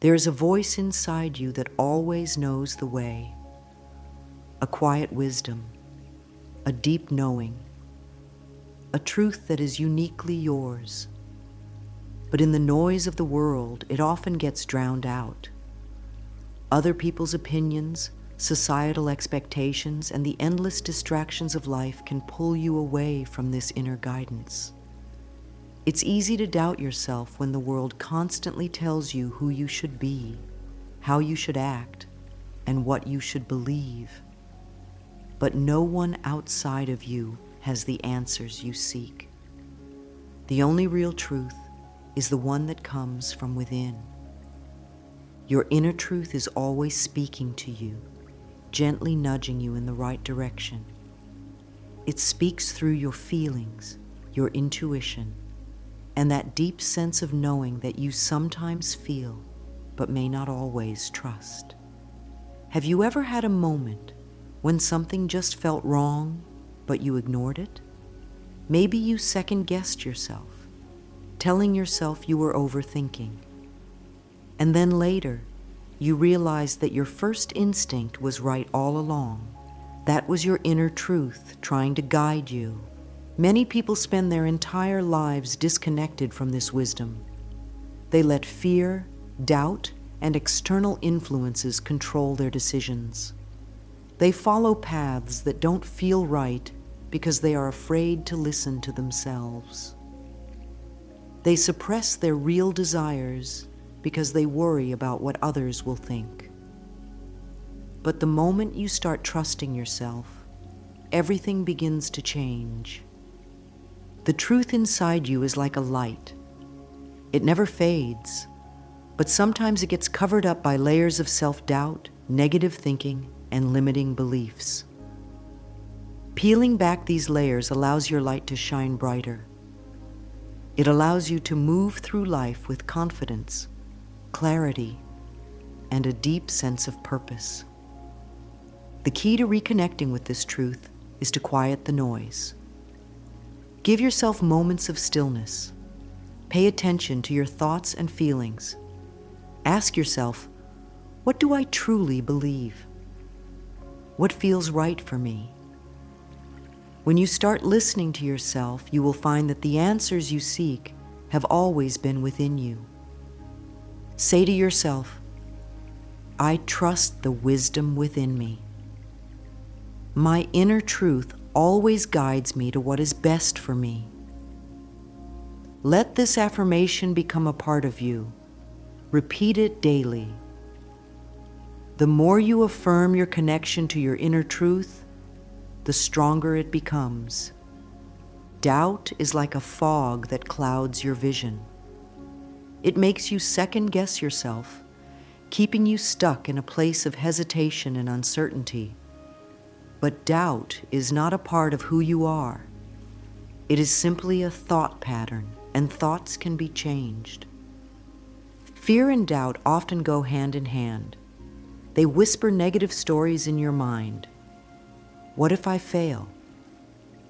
There is a voice inside you that always knows the way, a quiet wisdom, a deep knowing, a truth that is uniquely yours. But in the noise of the world, it often gets drowned out. Other people's opinions, societal expectations, and the endless distractions of life can pull you away from this inner guidance. It's easy to doubt yourself when the world constantly tells you who you should be, how you should act, and what you should believe. But no one outside of you has the answers you seek. The only real truth is the one that comes from within. Your inner truth is always speaking to you, gently nudging you in the right direction. It speaks through your feelings, your intuition, and that deep sense of knowing that you sometimes feel but may not always trust. Have you ever had a moment when something just felt wrong, but you ignored it? Maybe you second-guessed yourself, telling yourself you were overthinking. And then later, you realized that your first instinct was right all along. That was your inner truth trying to guide you. Many people spend their entire lives disconnected from this wisdom. They let fear, doubt, and external influences control their decisions. They follow paths that don't feel right because they are afraid to listen to themselves. They suppress their real desires because they worry about what others will think. But the moment you start trusting yourself, everything begins to change. The truth inside you is like a light. It never fades, but sometimes it gets covered up by layers of self-doubt, negative thinking, and limiting beliefs. Peeling back these layers allows your light to shine brighter. It allows you to move through life with confidence, clarity, and a deep sense of purpose. The key to reconnecting with this truth is to quiet the noise. Give yourself moments of stillness. Pay attention to your thoughts and feelings. Ask yourself, what do I truly believe? What feels right for me? When you start listening to yourself, you will find that the answers you seek have always been within you. Say to yourself, I trust the wisdom within me. My inner truth always guides me to what is best for me. Let this affirmation become a part of you. Repeat it daily. The more you affirm your connection to your inner truth, the stronger it becomes. Doubt is like a fog that clouds your vision. It makes you second-guess yourself, keeping you stuck in a place of hesitation and uncertainty. But doubt is not a part of who you are. It is simply a thought pattern, and thoughts can be changed. Fear and doubt often go hand in hand. They whisper negative stories in your mind. What if I fail?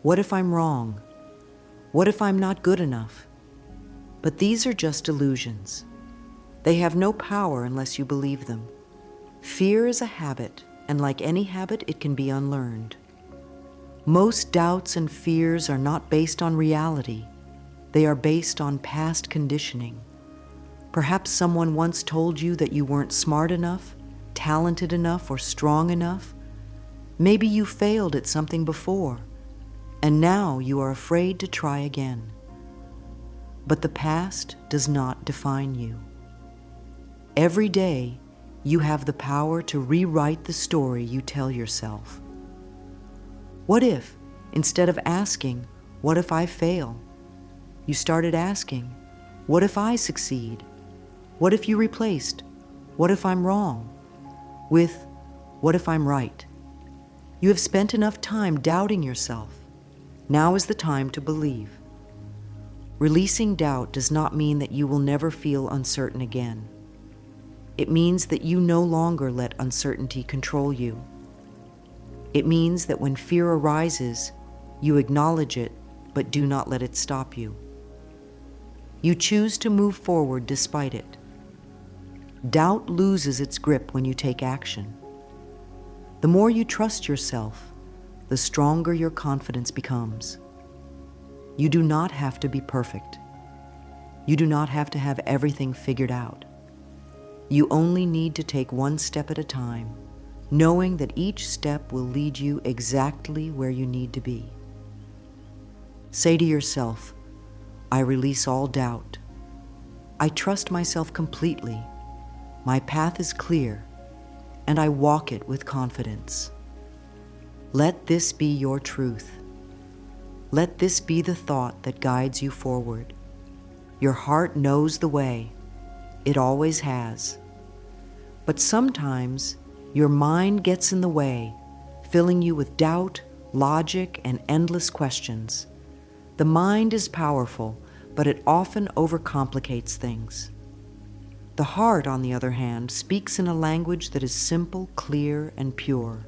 What if I'm wrong? What if I'm not good enough? But these are just illusions. They have no power unless you believe them. Fear is a habit, and like any habit, it can be unlearned. Most doubts and fears are not based on reality. They are based on past conditioning. Perhaps someone once told you that you weren't smart enough, talented enough, or strong enough. Maybe you failed at something before, and now you are afraid to try again. But the past does not define you. Every day, you have the power to rewrite the story you tell yourself. What if, instead of asking, what if I fail, you started asking, what if I succeed? What if you replaced, what if I'm wrong, with, what if I'm right? You have spent enough time doubting yourself. Now is the time to believe. Releasing doubt does not mean that you will never feel uncertain again. It means that you no longer let uncertainty control you. It means that when fear arises, you acknowledge it, but do not let it stop you. You choose to move forward despite it. Doubt loses its grip when you take action. The more you trust yourself, the stronger your confidence becomes. You do not have to be perfect. You do not have to have everything figured out. You only need to take one step at a time, knowing that each step will lead you exactly where you need to be. Say to yourself, I release all doubt. I trust myself completely. My path is clear, and I walk it with confidence. Let this be your truth. Let this be the thought that guides you forward. Your heart knows the way. It always has. But sometimes your mind gets in the way, filling you with doubt, logic, and endless questions. The mind is powerful, but it often overcomplicates things. The heart, on the other hand, speaks in a language that is simple, clear, and pure.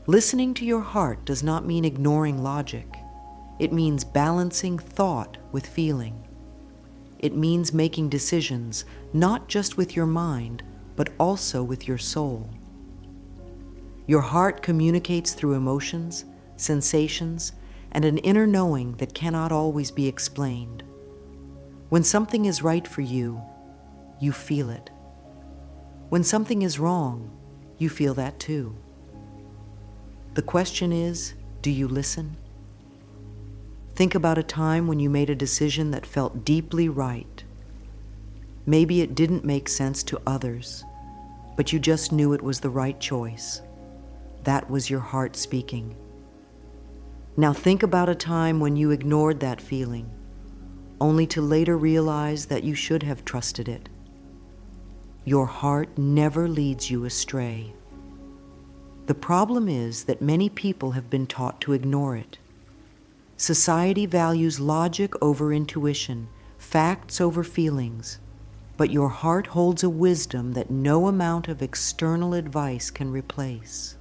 Listening to your heart does not mean ignoring logic. It means balancing thought with feeling. It means making decisions not just with your mind, but also with your soul. Your heart communicates through emotions, sensations, and an inner knowing that cannot always be explained. When something is right for you, you feel it. When something is wrong, you feel that too. The question is, do you listen? Think about a time when you made a decision that felt deeply right. Maybe it didn't make sense to others, but you just knew it was the right choice. That was your heart speaking. Now think about a time when you ignored that feeling, only to later realize that you should have trusted it. Your heart never leads you astray. The problem is that many people have been taught to ignore it. Society values logic over intuition, facts over feelings, but your heart holds a wisdom that no amount of external advice can replace.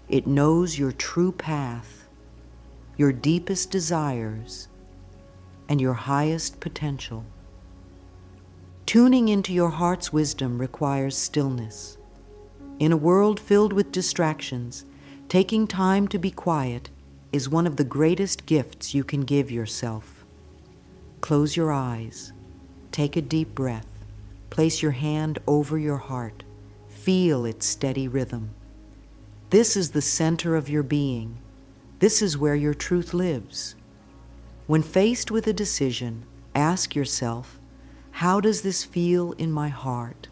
It knows your true path, your deepest desires, and your highest potential. Tuning into your heart's wisdom requires stillness. In a world filled with distractions, taking time to be quiet is one of the greatest gifts you can give yourself. Close your eyes, take a deep breath, place your hand over your heart, feel its steady rhythm. This is the center of your being. This is where your truth lives. When faced with a decision, ask yourself, how does this feel in my heart?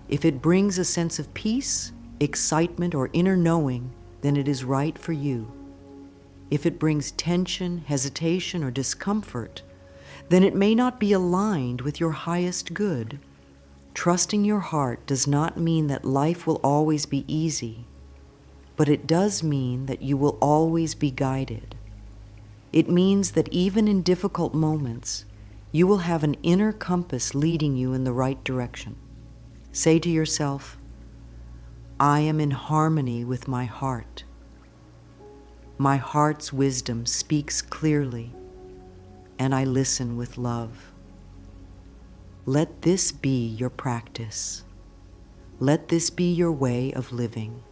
If it brings a sense of peace, excitement, or inner knowing, then it is right for you. If it brings tension, hesitation, or discomfort, then it may not be aligned with your highest good. Trusting your heart does not mean that life will always be easy, but it does mean that you will always be guided. It means that even in difficult moments, you will have an inner compass leading you in the right direction. Say to yourself, I am in harmony with my heart. My heart's wisdom speaks clearly, and I listen with love. Let this be your practice. Let this be your way of living.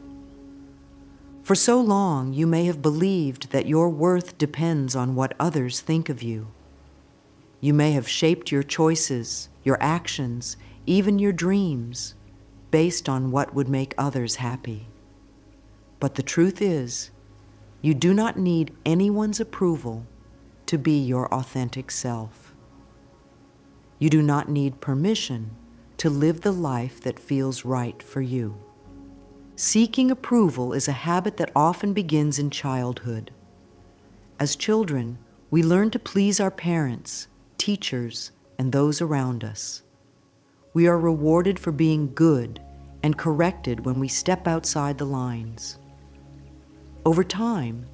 For so long, you may have believed that your worth depends on what others think of you. You may have shaped your choices, your actions, even your dreams, based on what would make others happy. But the truth is, you do not need anyone's approval to be your authentic self. You do not need permission to live the life that feels right for you. Seeking approval is a habit that often begins in childhood. As children, we learn to please our parents, teachers, and those around us. We are rewarded for being good and corrected when we step outside the lines. Over time,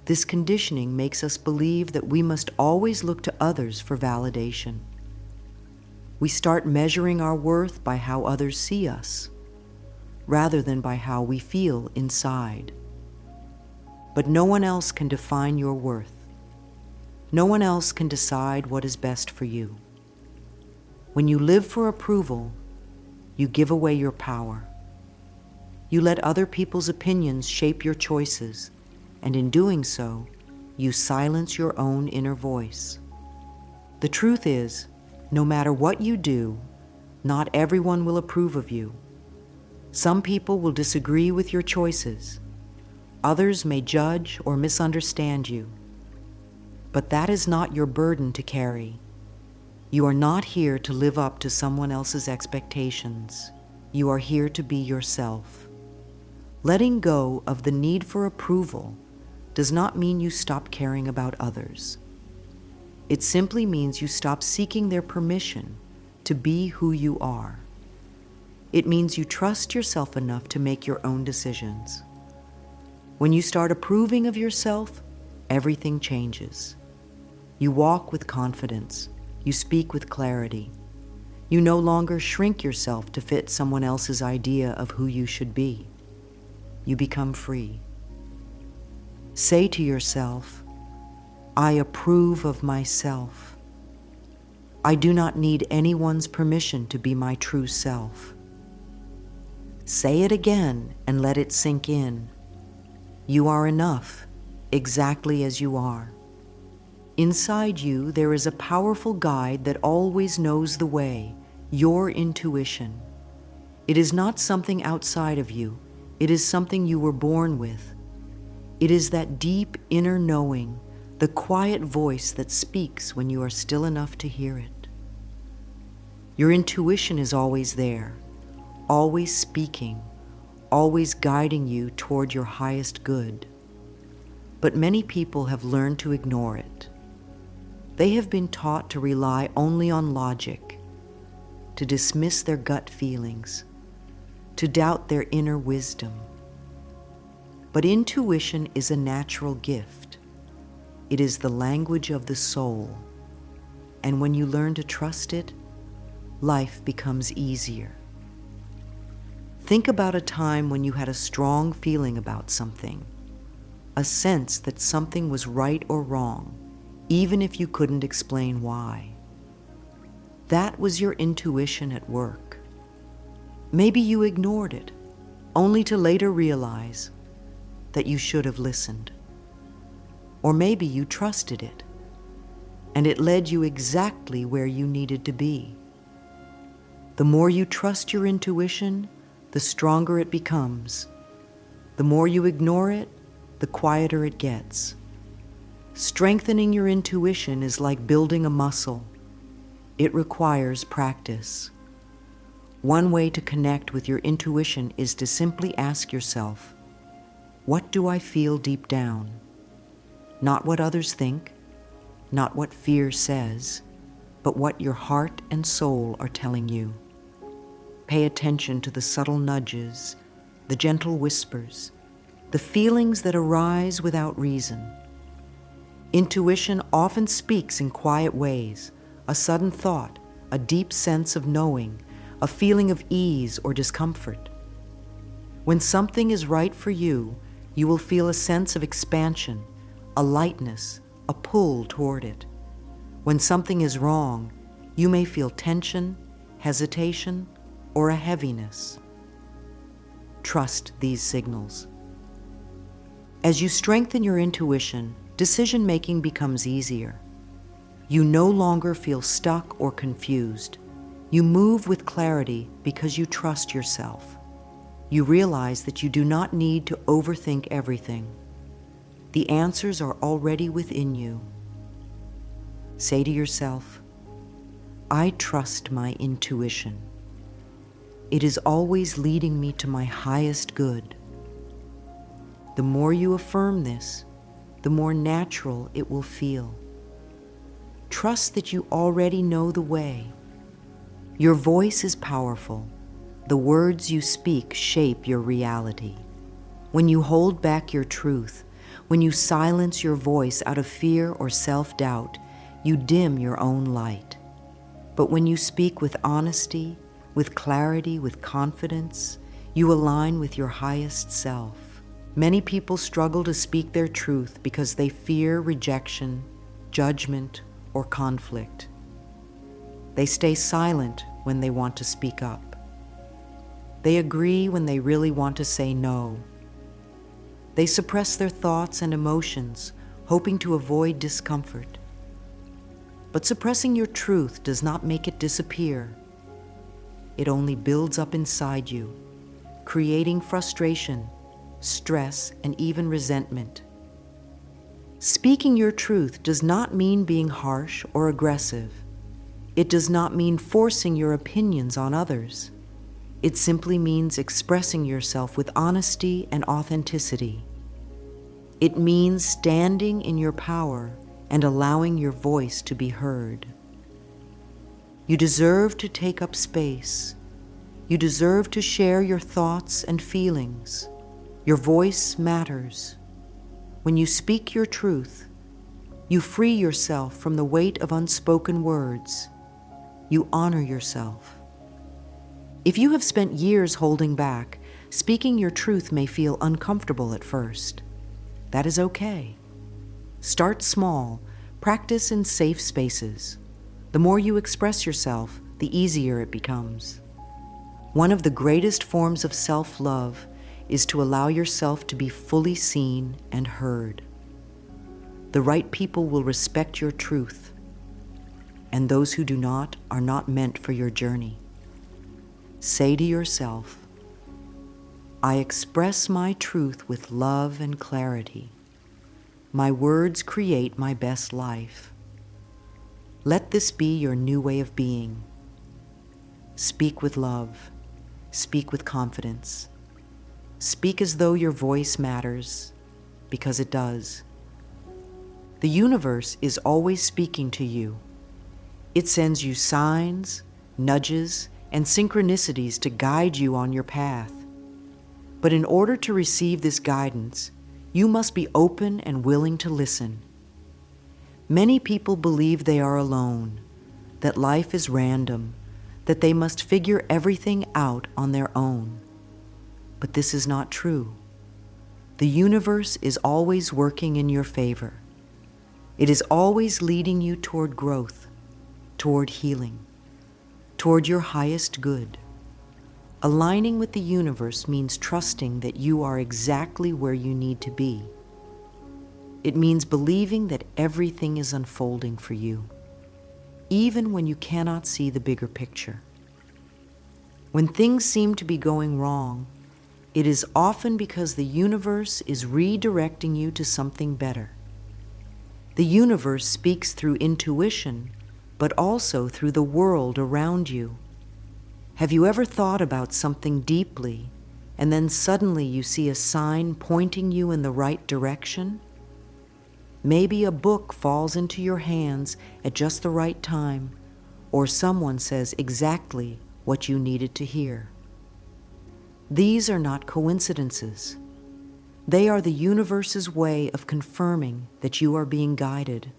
this conditioning makes us believe that we must always look to others for validation. We start measuring our worth by how others see us, rather than by how we feel inside. But no one else can define your worth. No one else can decide what is best for you. When you live for approval, you give away your power. You let other people's opinions shape your choices, and in doing so, you silence your own inner voice. The truth is, no matter what you do, not everyone will approve of you. Some people will disagree with your choices. Others may judge or misunderstand you. But that is not your burden to carry. You are not here to live up to someone else's expectations. You are here to be yourself. Letting go of the need for approval does not mean you stop caring about others. It simply means you stop seeking their permission to be who you are. It means you trust yourself enough to make your own decisions. When you start approving of yourself, everything changes. You walk with confidence. You speak with clarity. You no longer shrink yourself to fit someone else's idea of who you should be. You become free. Say to yourself, I approve of myself. I do not need anyone's permission to be my true self. Say it again and let it sink in. You are enough, exactly as you are. Inside you, there is a powerful guide that always knows the way, your intuition. It is not something outside of you. It is something you were born with. It is that deep inner knowing, the quiet voice that speaks when you are still enough to hear it. Your intuition is always there, always speaking, always guiding you toward your highest good. But many people have learned to ignore it. They have been taught to rely only on logic, to dismiss their gut feelings, to doubt their inner wisdom. But intuition is a natural gift. It is the language of the soul. And when you learn to trust it, life becomes easier. Think about a time when you had a strong feeling about something, a sense that something was right or wrong, even if you couldn't explain why. That was your intuition at work. Maybe you ignored it, only to later realize that you should have listened. Or maybe you trusted it, and it led you exactly where you needed to be. The more you trust your intuition, the stronger it becomes. The more you ignore it, the quieter it gets. Strengthening your intuition is like building a muscle. It requires practice. One way to connect with your intuition is to simply ask yourself, what do I feel deep down? Not what others think, not what fear says, but what your heart and soul are telling you. Pay attention to the subtle nudges, the gentle whispers, the feelings that arise without reason. Intuition often speaks in quiet ways, a sudden thought, a deep sense of knowing, a feeling of ease or discomfort. When something is right for you, you will feel a sense of expansion, a lightness, a pull toward it. When something is wrong, you may feel tension, hesitation, or a heaviness. Trust these signals. As you strengthen your intuition, decision-making becomes easier. You no longer feel stuck or confused. You move with clarity because you trust yourself. You realize that you do not need to overthink everything. The answers are already within you. Say to yourself, I trust my intuition. It is always leading me to my highest good. The more you affirm this, the more natural it will feel. Trust that you already know the way. Your voice is powerful. The words you speak shape your reality. When you hold back your truth, when you silence your voice out of fear or self-doubt, you dim your own light. But when you speak with honesty, with clarity, with confidence, you align with your highest self. Many people struggle to speak their truth because they fear rejection, judgment, or conflict. They stay silent when they want to speak up. They agree when they really want to say no. They suppress their thoughts and emotions, hoping to avoid discomfort. But suppressing your truth does not make it disappear. It only builds up inside you, creating frustration, stress, and even resentment. Speaking your truth does not mean being harsh or aggressive. It does not mean forcing your opinions on others. It simply means expressing yourself with honesty and authenticity. It means standing in your power and allowing your voice to be heard. You deserve to take up space. You deserve to share your thoughts and feelings. Your voice matters. When you speak your truth, you free yourself from the weight of unspoken words. You honor yourself. If you have spent years holding back, speaking your truth may feel uncomfortable at first. That is okay. Start small. Practice in safe spaces. The more you express yourself, the easier it becomes. One of the greatest forms of self-love is to allow yourself to be fully seen and heard. The right people will respect your truth, and those who do not are not meant for your journey. Say to yourself, I express my truth with love and clarity. My words create my best life. Let this be your new way of being. Speak with love. Speak with confidence. Speak as though your voice matters, because it does. The universe is always speaking to you. It sends you signs, nudges, and synchronicities to guide you on your path. But in order to receive this guidance, you must be open and willing to listen. Many people believe they are alone, that life is random, that they must figure everything out on their own. But this is not true. The universe is always working in your favor. It is always leading you toward growth, toward healing, toward your highest good. Aligning with the universe means trusting that you are exactly where you need to be. It means believing that everything is unfolding for you, even when you cannot see the bigger picture. When things seem to be going wrong, it is often because the universe is redirecting you to something better. The universe speaks through intuition, but also through the world around you. Have you ever thought about something deeply, and then suddenly you see a sign pointing you in the right direction? Maybe a book falls into your hands at just the right time, or someone says exactly what you needed to hear. These are not coincidences. They are the universe's way of confirming that you are being guided.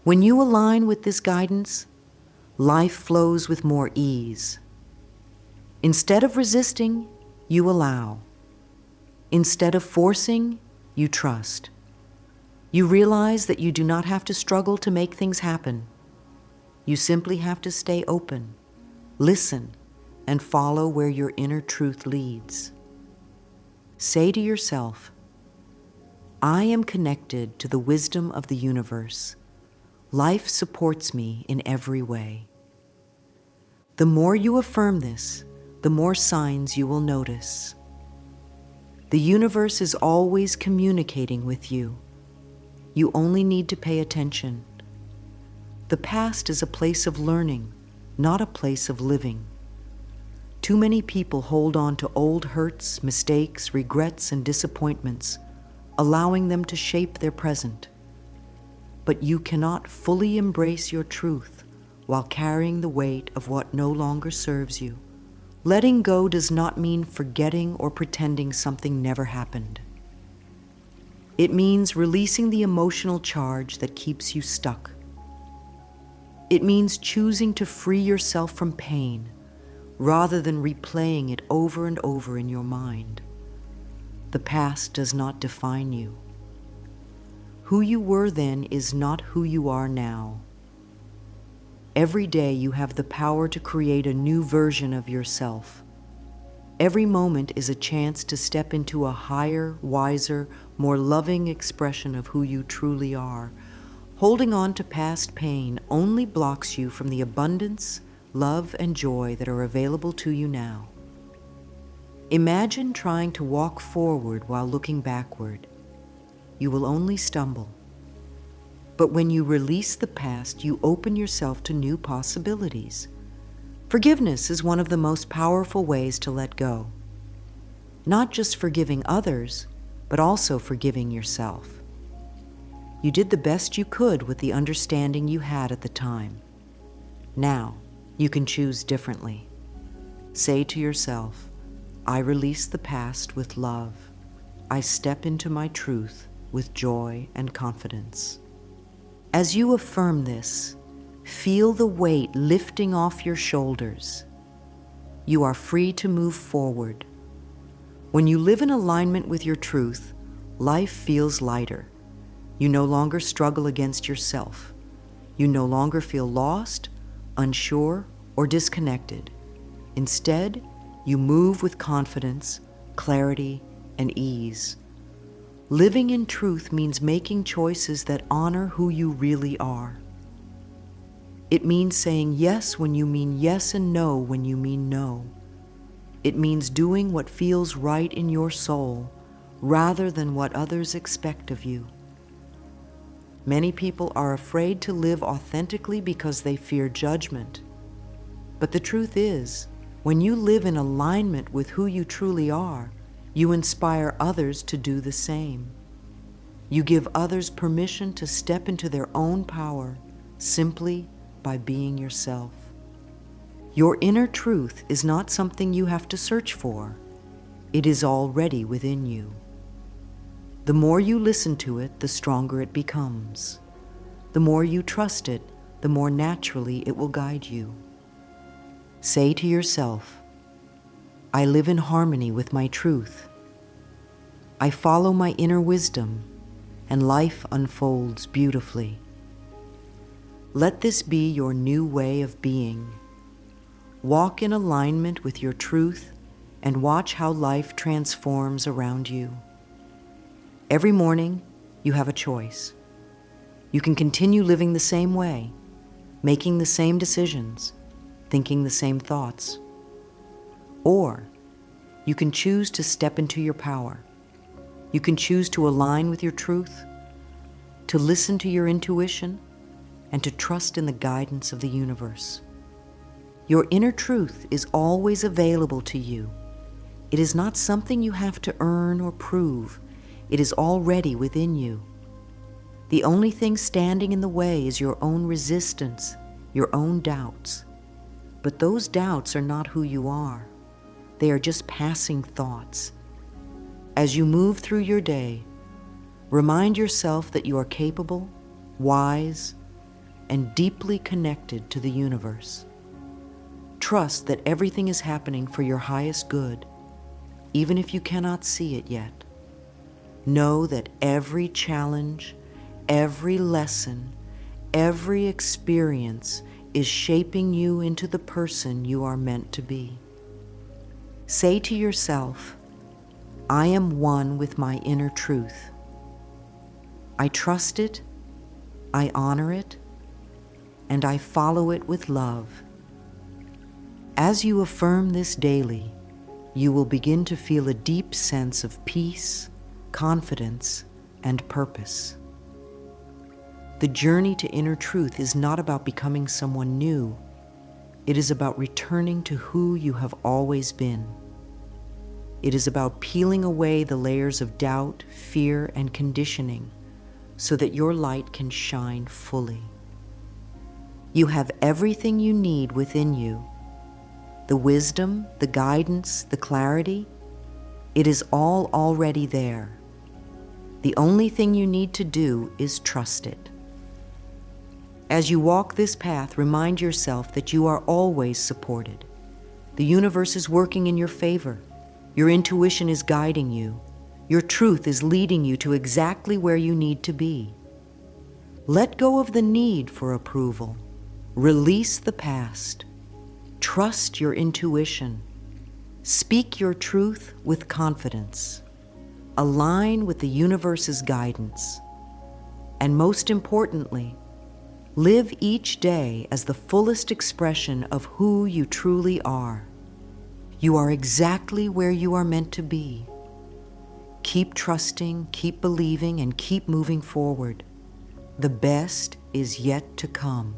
When you align with this guidance, life flows with more ease. Instead of resisting, you allow. Instead of forcing, you trust. You realize that you do not have to struggle to make things happen. You simply have to stay open, listen, and follow where your inner truth leads. Say to yourself, I am connected to the wisdom of the universe. Life supports me in every way. The more you affirm this, the more signs you will notice. The universe is always communicating with you. You only need to pay attention. The past is a place of learning, not a place of living. Too many people hold on to old hurts, mistakes, regrets, and disappointments, allowing them to shape their present. But you cannot fully embrace your truth while carrying the weight of what no longer serves you. Letting go does not mean forgetting or pretending something never happened. It means releasing the emotional charge that keeps you stuck. It means choosing to free yourself from pain rather than replaying it over and over in your mind. The past does not define you. Who you were then is not who you are now. Every day you have the power to create a new version of yourself. Every moment is a chance to step into a higher, wiser, more loving expression of who you truly are. Holding on to past pain only blocks you from the abundance, love, and joy that are available to you now. Imagine trying to walk forward while looking backward. You will only stumble. But when you release the past, you open yourself to new possibilities. Forgiveness is one of the most powerful ways to let go. Not just forgiving others, but also forgiving yourself. You did the best you could with the understanding you had at the time. Now, you can choose differently. Say to yourself, I release the past with love. I step into my truth with joy and confidence. As you affirm this, feel the weight lifting off your shoulders. You are free to move forward. When you live in alignment with your truth, life feels lighter. You no longer struggle against yourself. You no longer feel lost, unsure, or disconnected. Instead, you move with confidence, clarity, and ease. Living in truth means making choices that honor who you really are. It means saying yes when you mean yes and no when you mean no. It means doing what feels right in your soul rather than what others expect of you. Many people are afraid to live authentically because they fear judgment. But the truth is, when you live in alignment with who you truly are, you inspire others to do the same. You give others permission to step into their own power simply by being yourself. Your inner truth is not something you have to search for. It is already within you. The more you listen to it, the stronger it becomes. The more you trust it, the more naturally it will guide you. Say to yourself, I live in harmony with my truth. I follow my inner wisdom, and life unfolds beautifully. Let this be your new way of being. Walk in alignment with your truth and watch how life transforms around you. Every morning, you have a choice. You can continue living the same way, making the same decisions, thinking the same thoughts. Or you can choose to step into your power. You can choose to align with your truth, to listen to your intuition, and to trust in the guidance of the universe. Your inner truth is always available to you. It is not something you have to earn or prove. It is already within you. The only thing standing in the way is your own resistance, your own doubts. But those doubts are not who you are. They are just passing thoughts. As you move through your day, remind yourself that you are capable, wise, and deeply connected to the universe. Trust that everything is happening for your highest good, even if you cannot see it yet. Know that every challenge, every lesson, every experience is shaping you into the person you are meant to be. Say to yourself, I am one with my inner truth. I trust it, I honor it, and I follow it with love. As you affirm this daily, you will begin to feel a deep sense of peace, confidence, and purpose. The journey to inner truth is not about becoming someone new. It is about returning to who you have always been. It is about peeling away the layers of doubt, fear, and conditioning so that your light can shine fully. You have everything you need within you. The wisdom, the guidance, the clarity, it is all already there. The only thing you need to do is trust it. As you walk this path, remind yourself that you are always supported. The universe is working in your favor. Your intuition is guiding you. Your truth is leading you to exactly where you need to be. Let go of the need for approval. Release the past. Trust your intuition. Speak your truth with confidence. Align with the universe's guidance. And most importantly, live each day as the fullest expression of who you truly are. You are exactly where you are meant to be. Keep trusting, keep believing, and keep moving forward. The best is yet to come.